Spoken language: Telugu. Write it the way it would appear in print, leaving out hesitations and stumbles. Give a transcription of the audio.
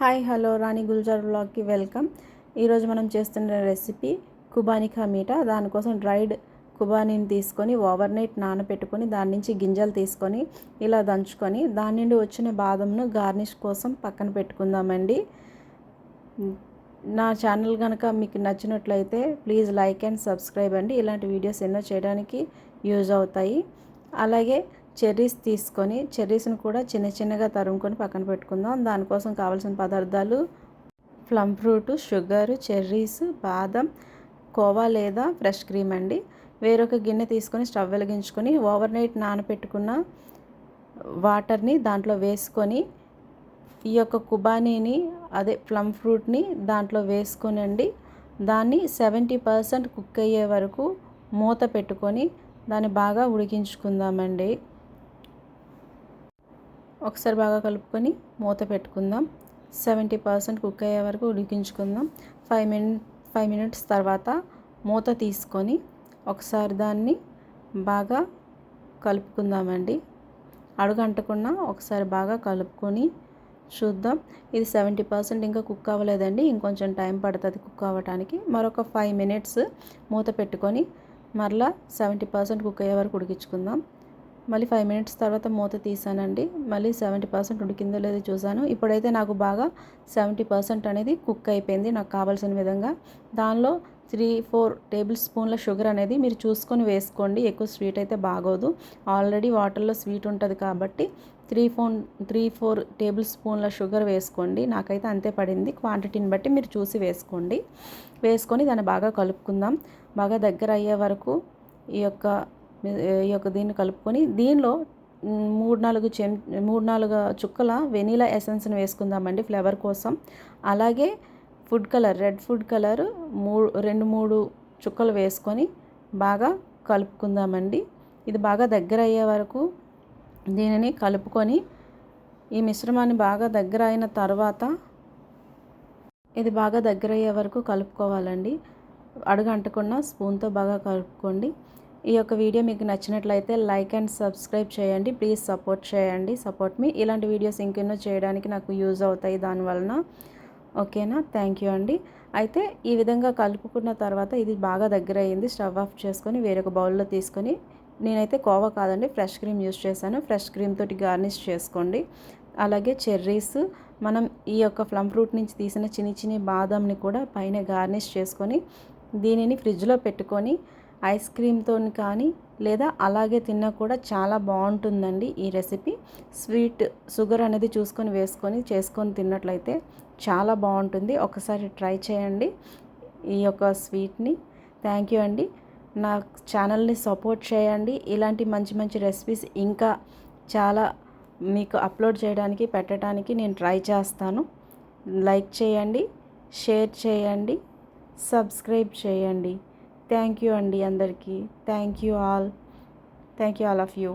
హాయ్ హలో రాణి గుల్జార్ వ్లాగ్కి వెల్కమ్. ఈరోజు మనం చేస్తున్న రెసిపీ కుబానీ కా మీఠా. దానికోసం డ్రైడ్ కుబానీని తీసుకొని ఓవర్ నైట్ నానబెట్టుకొని దాని నుంచి గింజలు తీసుకొని ఇలా దంచుకొని దాని నుండి వచ్చిన బాదంను గార్నిష్ కోసం పక్కన పెట్టుకుందామండి. నా ఛానల్ కనుక మీకు నచ్చినట్లయితే ప్లీజ్ లైక్ అండ్ సబ్స్క్రైబ్ అండి. ఇలాంటి వీడియోస్ ఎన్నో చేయడానికి యూజ్ అవుతాయి. అలాగే చెర్రీస్ తీసుకొని చెర్రీస్ని కూడా చిన్న చిన్నగా తరుముకొని పక్కన పెట్టుకుందాం. దానికోసం కావాల్సిన పదార్థాలు ప్లమ్ ఫ్రూట్, షుగర్, చెర్రీస్, బాదం, కోవా లేదా ఫ్రెష్ క్రీమ్ అండి. వేరొక గిన్నె తీసుకొని స్టవ్ వెలిగించుకొని ఓవర్ నైట్ నానబెట్టుకున్న వాటర్ని దాంట్లో వేసుకొని ఈ యొక్క కుబానీని అదే ప్లమ్ ఫ్రూట్ని దాంట్లో వేసుకొనండి దాన్ని 70% కుక్ అయ్యే వరకు మూత పెట్టుకొని దాన్ని బాగా ఉడికించుకుందామండి. ఒకసారి బాగా కలుపుకొని మూత పెట్టుకుందాం. 70% కుక్ అయ్యే వరకు ఉడికించుకుందాం. 5 మినిట్స్ తర్వాత మూత తీసుకొని ఒకసారి దాన్ని బాగా కలుపుకుందామండి. అడుగంటకుండా ఒకసారి బాగా కలుపుకొని చూద్దాం. ఇది 70% ఇంకా కుక్ అవ్వలేదండి, ఇంకొంచెం టైం పడుతుంది కుక్ అవ్వడానికి. మరొక 5 మినిట్స్ మూత పెట్టుకొని మరలా 70% కుక్ అయ్యే వరకు ఉడికించుకుందాం. మళ్ళీ 5 మినిట్స్ తర్వాత మూత తీసానండి. మళ్ళీ 70% ఉడికిందో లేదో చూసాను. ఇప్పుడైతే నాకు బాగా 70% అనేది కుక్ అయిపోయింది నాకు కావాల్సిన విధంగా. దానిలో 3-4 టేబుల్ స్పూన్ల షుగర్ అనేది మీరు చూసుకొని వేసుకోండి. ఎక్కువ స్వీట్ అయితే బాగోదు. ఆల్రెడీ వాటర్లో స్వీట్ ఉంటుంది కాబట్టి 3-4 టేబుల్ స్పూన్ల షుగర్ వేసుకోండి. నాకైతే అంతే పడింది. క్వాంటిటీని బట్టి మీరు చూసి వేసుకోండి. వేసుకొని దాన్ని బాగా కలుపుకుందాం. బాగా దగ్గర అయ్యే వరకు ఈ యొక్క దీన్ని కలుపుకొని దీనిలో 3-4 చుక్కల వెనీలా ఎసెన్స్ని వేసుకుందామండి ఫ్లేవర్ కోసం. అలాగే food colour, red food colour 2-3 చుక్కలు వేసుకొని బాగా కలుపుకుందామండి. ఇది బాగా దగ్గర అయ్యే వరకు దీనిని కలుపుకొని ఈ మిశ్రమాన్ని బాగా దగ్గర అయిన తర్వాత ఇది బాగా దగ్గర అయ్యే వరకు కలుపుకోవాలండి. అడుగంటకుండా స్పూన్తో బాగా కలుపుకోండి. ఈ యొక్క వీడియో మీకు నచ్చినట్లయితే లైక్ అండ్ సబ్స్క్రైబ్ చేయండి. ప్లీజ్ సపోర్ట్ మీ. ఇలాంటి వీడియోస్ ఇంకెన్నో చేయడానికి నాకు యూజ్ అవుతాయి దానివలన. ఓకేనా? థ్యాంక్ యూ అండి. అయితే ఈ విధంగా కలుపుకున్న తర్వాత ఇది బాగా దగ్గర అయ్యింది. స్టవ్ ఆఫ్ చేసుకొని వేరొక బౌల్లో తీసుకొని, నేనైతే కోవా కాదండి ఫ్రెష్ క్రీమ్ యూజ్ చేశాను. ఫ్రెష్ క్రీమ్ తోటి గార్నిష్ చేసుకోండి. అలాగే చెర్రీస్, మనం ఈ యొక్క ప్లమ్ ఫ్రూట్ నుంచి తీసిన చిన్ని బాదంని కూడా పైన గార్నిష్ చేసుకొని దీనిని ఫ్రిడ్జ్లో పెట్టుకొని ఐస్ క్రీమ్తో కానీ లేదా అలాగే తిన్నా కూడా చాలా బాగుంటుందండి ఈ రెసిపీ. స్వీట్ షుగర్ అనేది చూసుకొని వేసుకొని చేసుకొని తిన్నట్లయితే చాలా బాగుంటుంది. ఒకసారి ట్రై చేయండి ఈ యొక్క స్వీట్ని. థ్యాంక్ యూ అండి. నా ఛానల్ని సపోర్ట్ చేయండి. ఇలాంటి మంచి రెసిపీస్ ఇంకా చాలా మీకు అప్లోడ్ చేయడానికి పెట్టడానికి నేను ట్రై చేస్తాను. లైక్ చేయండి, షేర్ చేయండి, సబ్స్క్రైబ్ చేయండి. థ్యాంక్ యూ అండి అందరికీ. Thank you all of you.